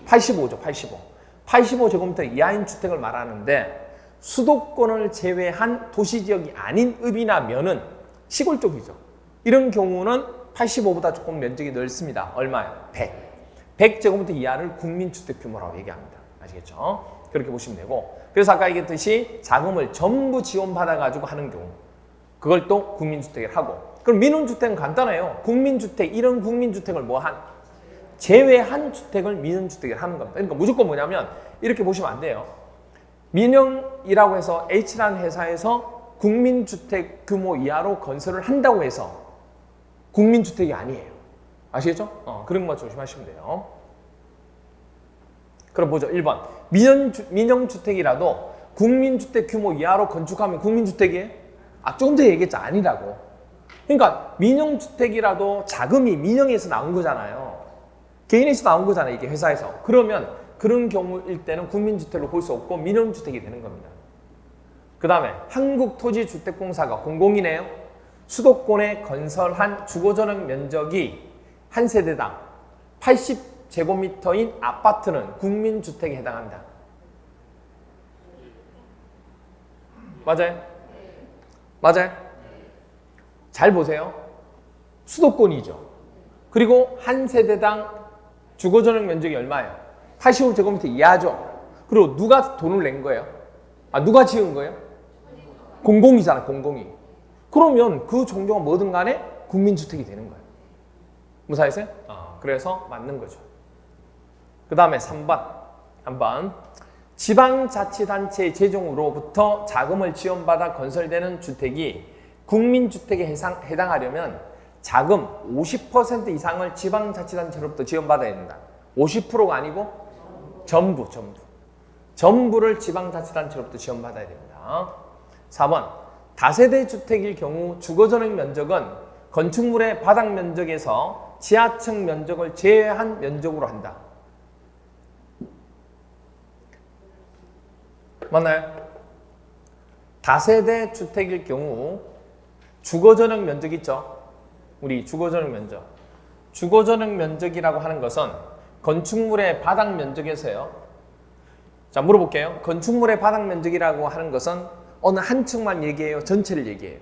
85죠. 85. 85제곱미터 이하인 주택을 말하는데 수도권을 제외한 도시지역이 아닌 읍이나 면은 시골 쪽이죠. 이런 경우는 85보다 조금 면적이 넓습니다. 얼마요? 100. 100제곱미터 이하를 국민주택 규모라고 얘기합니다. 아시겠죠? 그렇게 보시면 되고, 그래서 아까 얘기했듯이 자금을 전부 지원받아가지고 하는 경우, 그걸 또 국민주택을 하고, 그럼 민원주택은 간단해요. 국민주택, 이런 국민주택을 뭐한? 제외한 주택을 민원주택을 하는 겁니다. 그러니까 무조건 뭐냐면 이렇게 보시면 안 돼요. 민영이라고 해서 H라는 회사에서 국민주택 규모 이하로 건설을 한다고 해서 국민주택이 아니에요. 아시겠죠? 그런 것만 조심하시면 돼요. 그럼 보죠. 1번. 민영주택이라도 국민주택 규모 이하로 건축하면 국민주택이에요? 조금 전에 얘기했죠. 아니라고. 그러니까 민영주택이라도 자금이 민영에서 나온 거잖아요. 개인에서 나온 거잖아요. 이게 회사에서. 그러면 그런 경우일 때는 국민주택으로 볼 수 없고 민영주택이 되는 겁니다. 그 다음에 한국토지주택공사가 공공이네요. 수도권에 건설한 주거전용 면적이 한 세대당 80제곱미터인 아파트는 국민주택에 해당한다. 맞아요? 맞아요? 잘 보세요. 수도권이죠. 그리고 한 세대당 주거전용 면적이 얼마예요? 85제곱미터 이하죠. 그리고 누가 돈을 낸 거예요? 누가 지은 거예요? 공공이잖아, 공공이. 그러면 그 종류가 뭐든 간에 국민주택이 되는 거예요. 무사했어요? 그래서 맞는 거죠. 그 다음에 3번. 한번. 지방자치단체의 재정으로부터 자금을 지원받아 건설되는 주택이 국민주택에 해당하려면 자금 50% 이상을 지방자치단체로부터 지원받아야 된다. 50%가 아니고 전부를 지방자치단체로부터 지원받아야 됩니다. 4번. 다세대 주택일 경우 주거전용 면적은 건축물의 바닥 면적에서 지하층 면적을 제외한 면적으로 한다. 맞나요? 다세대 주택일 경우 주거전용 면적 있죠? 우리 주거전용 면적. 주거전용 면적이라고 하는 것은 건축물의 바닥 면적에서요. 자, 물어볼게요. 건축물의 바닥 면적이라고 하는 것은 어느 한 층만 얘기해요? 전체를 얘기해요?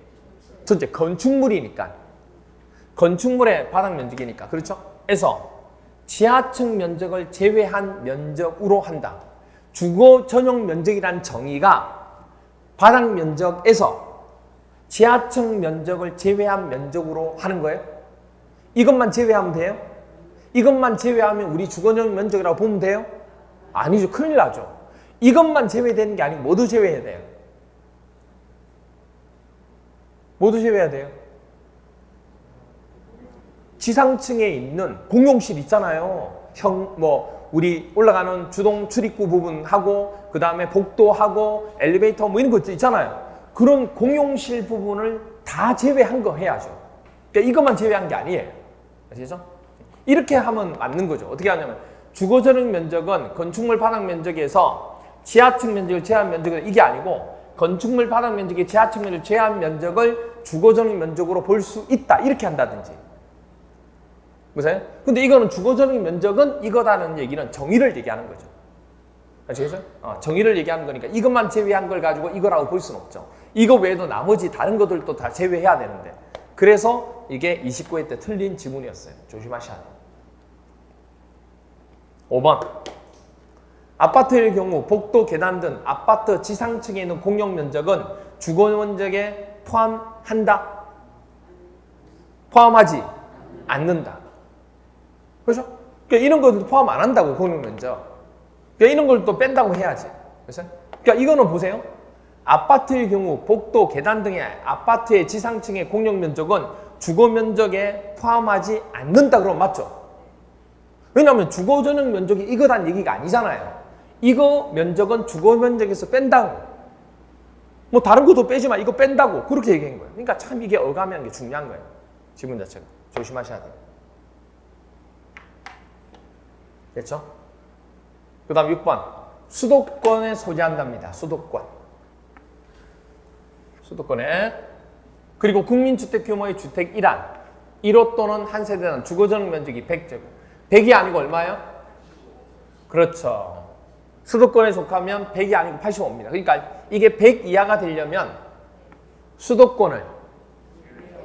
전체, 건축물이니까. 건축물의 바닥 면적이니까. 그렇죠? 그래서 지하층 면적을 제외한 면적으로 한다. 주거 전용 면적이란 정의가 바닥 면적에서 지하층 면적을 제외한 면적으로 하는 거예요? 이것만 제외하면 돼요? 이것만 제외하면 우리 주거 전용 면적이라고 보면 돼요? 아니죠. 큰일 나죠. 이것만 제외되는 게 아니고 모두 제외해야 돼요. 모두 제외해야 돼요. 지상층에 있는 공용실 있잖아요. 우리 올라가는 주동 출입구 부분하고 그 다음에 복도하고 엘리베이터 뭐 이런 거 있잖아요. 그런 공용실 부분을 다 제외한 거 해야죠. 그러니까 이것만 제외한 게 아니에요. 아시죠? 이렇게 하면 맞는 거죠. 어떻게 하냐면 주거전용 면적은 건축물 바닥 면적에서 지하층 면적을 제외한 면적은 이게 아니고 건축물 바닥 면적의 지하층 면적을 제외한 면적을 주거전용 면적으로 볼 수 있다. 이렇게 한다든지. 보세요. 근데 이거는 주거전용 면적은 이거다는 얘기는 정의를 얘기하는 거죠. 아시겠어요? 정의를 얘기하는 거니까 이것만 제외한 걸 가지고 이거라고 볼 수는 없죠. 이거 외에도 나머지 다른 것들도 다 제외해야 되는데. 그래서 이게 29회 때 틀린 지문이었어요. 조심하셔야 돼요. 5번. 아파트의 경우 복도, 계단 등 아파트 지상층에 있는 공용 면적은 주거 면적에 포함한다? 포함하지 않는다. 그렇죠? 그러니까 이런 것도 포함 안 한다고, 공용 면적. 그러니까 이런 걸 또 뺀다고 해야지. 그렇죠? 그러니까 이거는 보세요. 아파트의 경우 복도, 계단 등의 아파트의 지상층의 공용 면적은 주거 면적에 포함하지 않는다 그러면 맞죠? 왜냐하면 주거 전용 면적이 이거란 얘기가 아니잖아요. 이거 면적은 주거 면적에서 뺀다고. 뭐 다른 것도 빼지만 이거 뺀다고 그렇게 얘기한 거예요. 그러니까 참 이게 어감이라는 게 중요한 거예요. 지문 자체가. 조심하셔야 돼요. 됐죠? 그 다음 6번. 수도권에 소재한답니다. 수도권에. 그리고 국민주택 규모의 주택 1호 또는 한 세대당 주거전용 면적이 100제곱. 100이 아니고 얼마예요? 그렇죠. 수도권에 속하면 100이 아니고 85입니다. 그러니까 이게 100 이하가 되려면 수도권을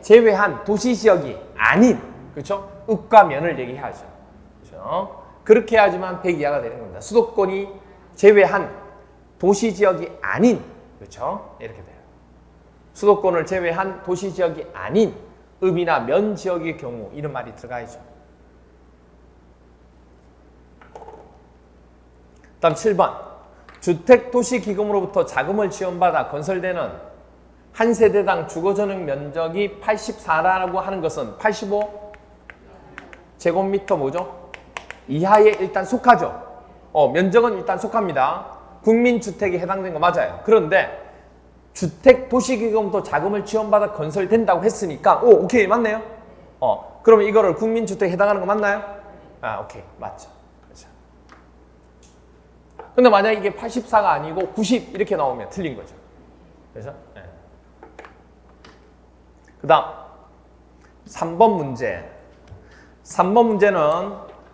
제외한 도시지역이 아닌, 그렇죠? 읍과 면을 얘기하죠. 그렇죠? 그렇게 해야지만 100 이하가 되는 겁니다. 수도권이 제외한 도시지역이 아닌, 그렇죠? 이렇게 돼요. 수도권을 제외한 도시지역이 아닌 읍이나 면 지역의 경우 이런 말이 들어가야죠. 다음 7번. 주택도시기금으로부터 자금을 지원받아 건설되는 한 세대당 주거전용 면적이 84라고 하는 것은 85제곱미터 뭐죠? 이하에 일단 속하죠. 면적은 일단 속합니다. 국민주택에 해당되는 거 맞아요. 그런데 주택도시기금부터 자금을 지원받아 건설된다고 했으니까 오케이 맞네요. 그러면 이거를 국민주택에 해당하는 거 맞나요? 오케이 맞죠. 그렇죠. 근데 만약에 이게 84가 아니고 90 이렇게 나오면 틀린 거죠. 그래서 네. 그 다음 3번 문제. 3번 문제는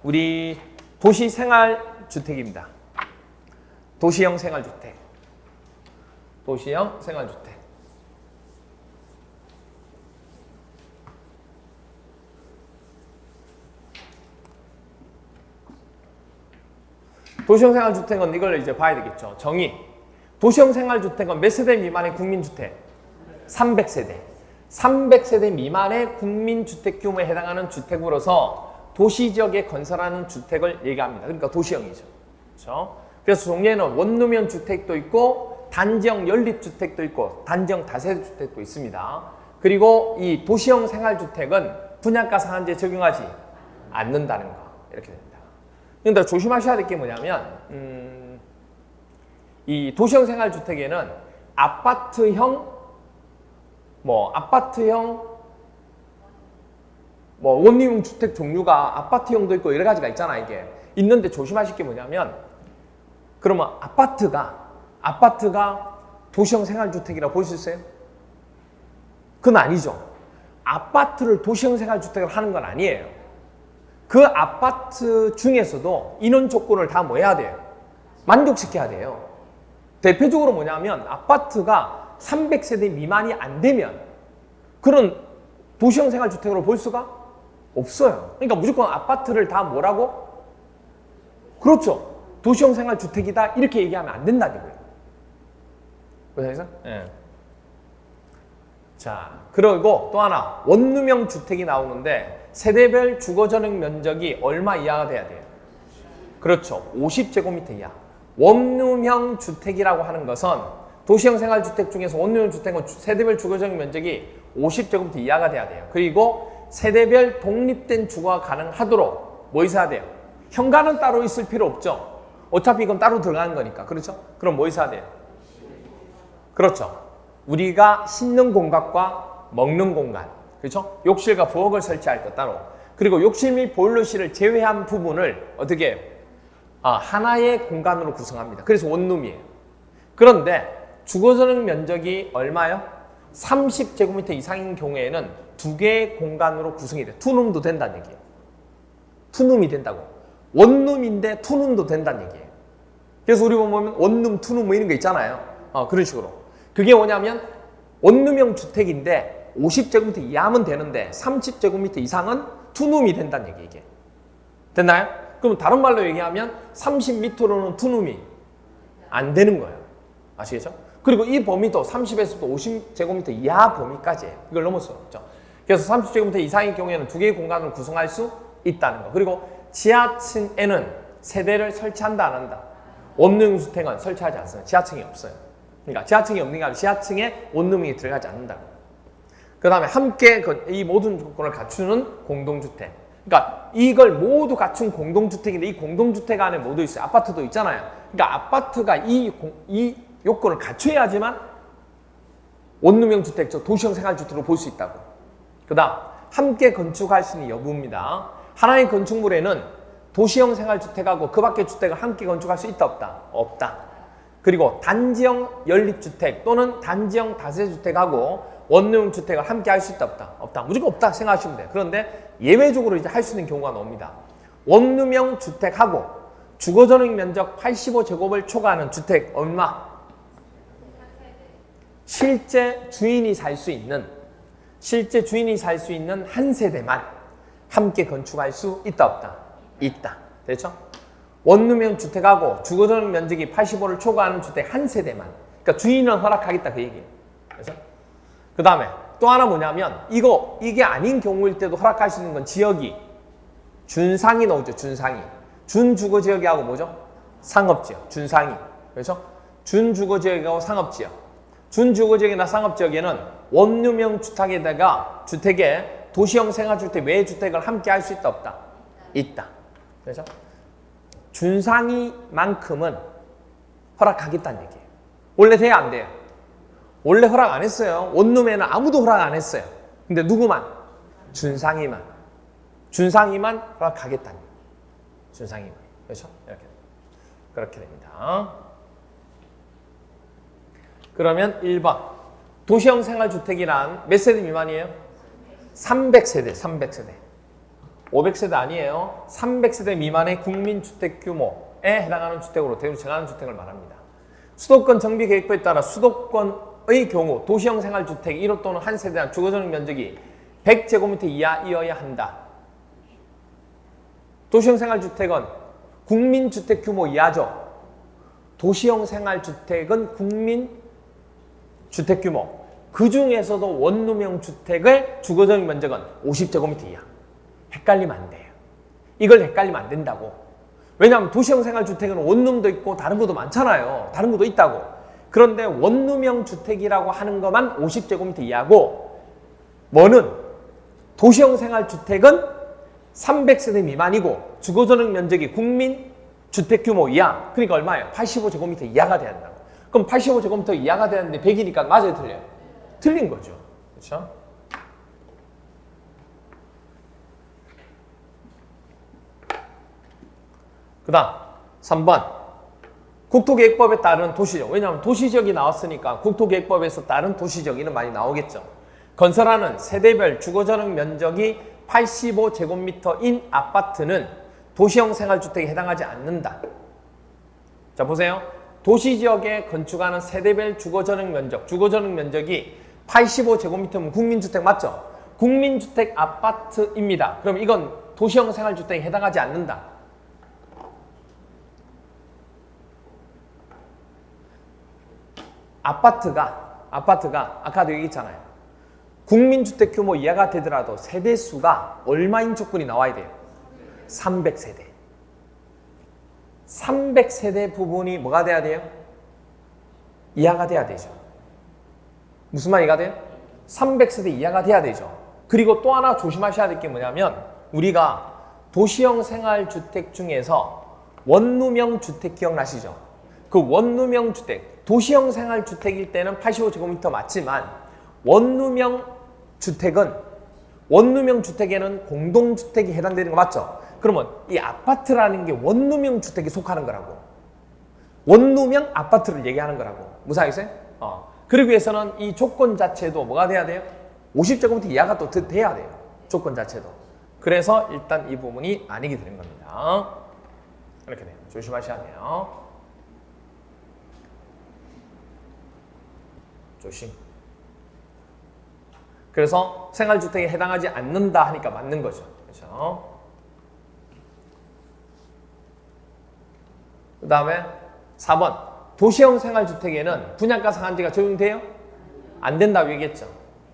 우리 도시생활주택입니다. 도시형 생활주택. 도시형 생활주택. 도시형 생활주택은 이걸 이제 봐야 되겠죠. 정의. 도시형 생활주택은 몇 세대 미만의 국민주택? 300세대. 300세대 미만의 국민주택 규모에 해당하는 주택으로서 도시지역에 건설하는 주택을 얘기합니다. 그러니까 도시형이죠. 그렇죠? 그래서 종류에는 원룸형 주택도 있고 단지형 연립주택도 있고 단지형 다세대주택도 있습니다. 그리고 이 도시형 생활주택은 분양가 상한제 적용하지 않는다는 거. 이렇게 됩니다. 그런데 조심하셔야 될 게 뭐냐면 이 도시형 생활주택에는 아파트형 원룸형 주택 종류가 아파트형도 있고 여러 가지가 있잖아. 이게 있는데 조심하실 게 뭐냐면 그러면 아파트가 도시형 생활주택이라고 볼 수 있어요? 그건 아니죠. 아파트를 도시형 생활주택을 하는 건 아니에요. 그 아파트 중에서도 인원 조건을 다 뭐 해야 돼요? 만족시켜야 돼요. 대표적으로 뭐냐면 아파트가 300세대 미만이 안 되면 그런 도시형 생활주택으로 볼 수가 없어요. 그러니까 무조건 아파트를 다 뭐라고? 그렇죠. 도시형 생활주택이다 이렇게 얘기하면 안 된다는 거예요. 그래서 자, 그리고 또 하나 원룸형 주택이 나오는데 세대별 주거전용 면적이 얼마 이하가 돼야 돼요? 그렇죠. 50제곱미터 이하. 원룸형 주택이라고 하는 것은 도시형 생활주택 중에서 원룸형 주택은 세대별 주거전용 면적이 50제곱미터 이하가 돼야 돼요. 그리고 세대별 독립된 주거가 가능하도록 뭐 있어야 돼요? 현관은 따로 있을 필요 없죠. 어차피 이건 따로 들어가는 거니까. 그렇죠? 그럼 뭐 있어야 돼요? 그렇죠. 우리가 씻는 공간과 먹는 공간. 그렇죠? 욕실과 부엌을 설치할 것 따로. 그리고 욕실 및 보일러실을 제외한 부분을 어떻게 해요? 하나의 공간으로 구성합니다. 그래서 원룸이에요. 그런데 주거전용 면적이 얼마요? 30제곱미터 이상인 경우에는 두 개의 공간으로 구성이 돼요. 투룸도 된다는 얘기예요. 투룸이 된다고. 원룸인데 투룸도 된다는 얘기예요. 그래서 우리 보면 원룸, 투룸 뭐 이런 거 있잖아요. 그런 식으로. 그게 뭐냐면 원룸형 주택인데 50제곱미터 이하면 되는데 30제곱미터 이상은 투룸이 된다는 얘기예요. 이게. 됐나요? 그럼 다른 말로 얘기하면 30m로는 투룸이 안 되는 거예요. 아시겠죠? 그리고 이 범위도 30에서부터 50제곱미터 이하 범위까지예요. 이걸 넘을 수는 없죠. 그래서 30제곱미터 이상인 경우에는 두 개의 공간을 구성할 수 있다는 거. 그리고 지하층에는 세대를 설치한다 안 한다. 원룸 주택은 설치하지 않습니다. 지하층이 없어요. 그러니까 지하층이 없는 게 아니라 지하층에 원룸이 들어가지 않는다고. 그 다음에 함께 이 모든 조건을 갖추는 공동주택. 그러니까 이걸 모두 갖춘 공동주택인데 이 공동주택 안에 모두 있어요. 아파트도 있잖아요. 그러니까 아파트가 이 요건을 갖춰야지만 원룸형 주택, 도시형 생활주택으로 볼 수 있다고. 그 다음 함께 건축할 수 있는 여부입니다. 하나의 건축물에는 도시형 생활주택하고 그 밖의 주택을 함께 건축할 수 있다 없다? 없다. 그리고 단지형 연립주택 또는 단지형 다세주택하고 원룸 주택을 함께 할 수 있다 없다? 없다. 무조건 없다 생각하시면 돼요. 그런데 예외적으로 이제 할 수 있는 경우가 나옵니다. 원룸형 주택하고 주거전용 면적 85제곱을 초과하는 주택 얼마? 실제 주인이 살 수 있는 한 세대만 함께 건축할 수 있다 없다? 있다. 됐죠? 원룸형 주택하고 주거전용 면적이 85를 초과하는 주택 한 세대만. 그러니까 주인은 허락하겠다 그 얘기예요. 그렇죠? 그 다음에 또 하나 뭐냐면 이게 아닌 경우일 때도 허락할 수 있는 건 지역이 준상이 나오죠. 준상이. 준주거지역하고 뭐죠? 상업지역. 준상이. 그렇죠? 준주거지역하고 상업지역. 준주거지역이나 상업지역에는 원룸형 주택에 도시형 생활주택 외 주택을 함께 할 수 있다 없다? 있다. 그렇죠? 준상이만큼은 허락하겠다는 얘기예요. 원래 돼야 안 돼요? 원래 허락 안 했어요. 원룸에는 아무도 허락 안 했어요. 근데 누구만? 준상이만 허락하겠다는 얘기예요. 준상이만. 그렇죠? 그렇게 됩니다. 그러면 1번 도시형 생활주택이란 몇 세대 미만이에요? 300세대 500세대 아니에요. 300세대 미만의 국민주택 규모에 해당하는 주택으로 대우를 정하는 주택을 말합니다. 수도권 정비계획부에 따라 수도권의 경우 도시형 생활주택 1호 또는 한 세대당 주거전용 면적이 100제곱미터 이하이어야 한다. 도시형 생활주택은 국민주택 규모 이하죠. 도시형 생활주택은 국민주택 규모. 그 중에서도 원룸형 주택의 주거전용 면적은 50제곱미터 이하. 헷갈리면 안 돼요. 이걸 헷갈리면 안 된다고. 왜냐하면 도시형 생활주택은 원룸도 있고 다른 것도 많잖아요. 다른 것도 있다고. 그런데 원룸형 주택이라고 하는 것만 50제곱미터 이하고 뭐는 도시형 생활주택은 300세대 미만이고 주거전용 면적이 국민주택 규모 이하. 그러니까 얼마예요? 85제곱미터 이하가 돼야 한다고. 그럼 85제곱미터 이하가 돼야 하는데 100이니까 맞아요? 틀려요? 틀린 거죠. 그렇죠? 그 다음 3번 국토계획법에 따른 도시적. 왜냐하면 도시적이 나왔으니까 국토계획법에서 따른 도시적이는 많이 나오겠죠. 건설하는 세대별 주거전용 면적이 85제곱미터인 아파트는 도시형 생활주택에 해당하지 않는다. 자 보세요. 도시지역에 건축하는 세대별 주거전용 면적이 85제곱미터면 국민주택 맞죠? 국민주택 아파트입니다. 그럼 이건 도시형 생활주택에 해당하지 않는다. 아파트가 아까도 얘기했잖아요. 국민주택 규모 이하가 되더라도 세대수가 얼마인 조건이 나와야 돼요? 300세대. 300세대 부분이 뭐가 돼야 돼요? 이하가 돼야 되죠. 무슨 말이가 돼요? 300세대 이하가 돼야 되죠. 그리고 또 하나 조심하셔야 될 게 뭐냐면 우리가 도시형 생활주택 중에서 원룸형 주택 기억나시죠? 그 원룸형 주택, 도시형 생활주택일 때는 85제곱미터 맞지만 원룸형 주택에는 공동주택이 해당되는 거 맞죠? 그러면 이 아파트라는 게 원룸형 주택에 속하는 거라고. 원룸형 아파트를 얘기하는 거라고. 무슨 알겠어요? 그러기 위해서는 이 조건 자체도 뭐가 돼야 돼요? 50제곱미터 이하가 또 돼야 돼요. 조건 자체도. 그래서 일단 이 부분이 아니게 되는 겁니다. 이렇게 돼요. 조심하셔야 돼요. 조심. 그래서 생활주택에 해당하지 않는다 하니까 맞는 거죠. 그렇죠? 그 다음에 4번 도시형 생활주택에는 분양가 상한제가 적용돼요? 안 된다고 얘기했죠.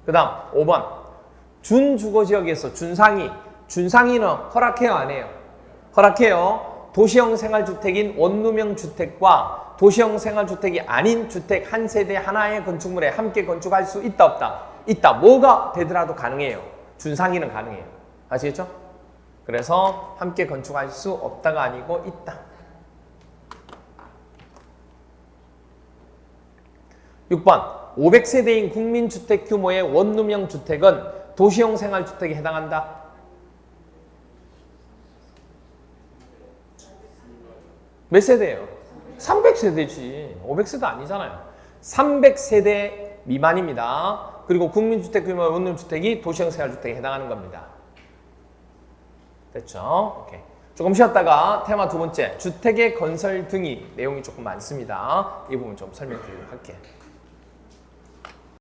그 다음 5번 준주거지역에서 준상이는 허락해요 안 해요? 허락해요. 도시형 생활주택인 원룸형 주택과 도시형 생활주택이 아닌 주택 한 세대 하나의 건축물에 함께 건축할 수 있다 없다? 있다. 뭐가 되더라도 가능해요. 준상이는 가능해요. 아시겠죠? 그래서 함께 건축할 수 없다가 아니고 있다. 6번 500세대인 국민주택 규모의 원룸형 주택은 도시형 생활주택에 해당한다. 몇 세대예요? 300세대지. 500세대 아니잖아요. 300세대 미만입니다. 그리고 국민주택 규모 원룸주택이 도시형 생활주택에 해당하는 겁니다. 됐죠? 오케이. 조금 쉬었다가 테마 두 번째, 주택의 건설 등이 내용이 조금 많습니다. 이 부분 좀 설명드리도록 할게요.